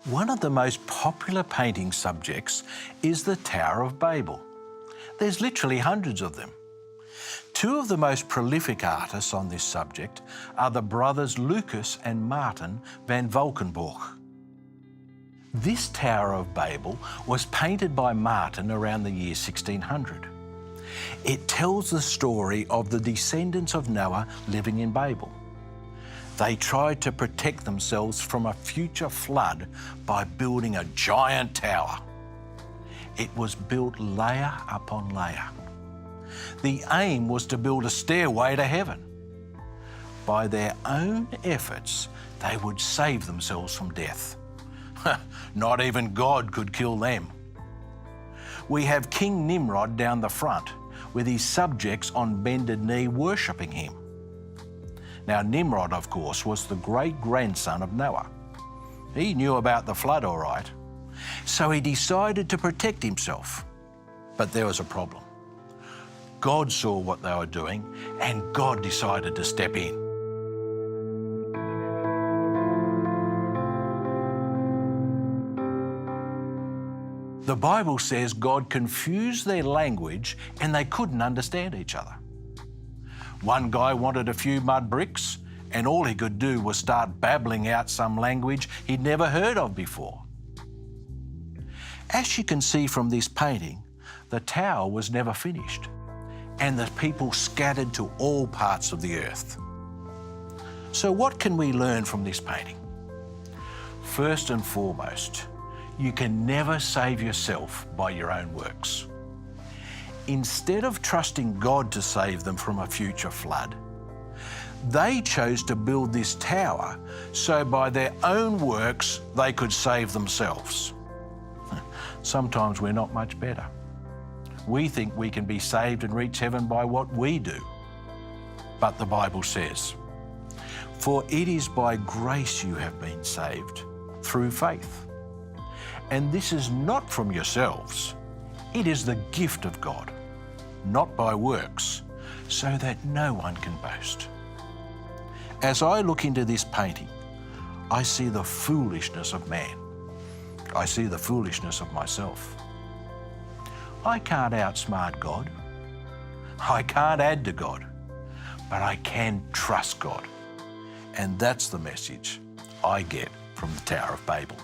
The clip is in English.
One of the most popular painting subjects is the Tower of Babel. There's literally hundreds of them. Two of the most prolific artists on this subject are the brothers Lucas and Martin van Valkenburg. This Tower of Babel was painted by Martin around the year 1600. It tells the story of the descendants of Noah living in Babel. They tried to protect themselves from a future flood by building a giant tower. It was built layer upon layer. The aim was to build a stairway to heaven. By their own efforts, they would save themselves from death. Not even God could kill them. We have King Nimrod down the front with his subjects on bended knee worshipping him. Now, Nimrod, of course, was the great-grandson of Noah. He knew about the flood all right, so he decided to protect himself. But there was a problem. God saw what they were doing, and God decided to step in. The Bible says God confused their language and they couldn't understand each other. One guy wanted a few mud bricks, and all he could do was start babbling out some language he'd never heard of before. As you can see from this painting, the tower was never finished, and the people scattered to all parts of the earth. So what can we learn from this painting? First and foremost, you can never save yourself by your own works. Instead of trusting God to save them from a future flood, they chose to build this tower so by their own works they could save themselves. Sometimes we're not much better. We think we can be saved and reach heaven by what we do. But the Bible says, "For it is by grace you have been saved, through faith. And this is not from yourselves, it is the gift of God, not by works, so that no one can boast." As I look into this painting, I see the foolishness of man. I see the foolishness of myself. I can't outsmart God. I can't add to God, but I can trust God. And that's the message I get from the Tower of Babel.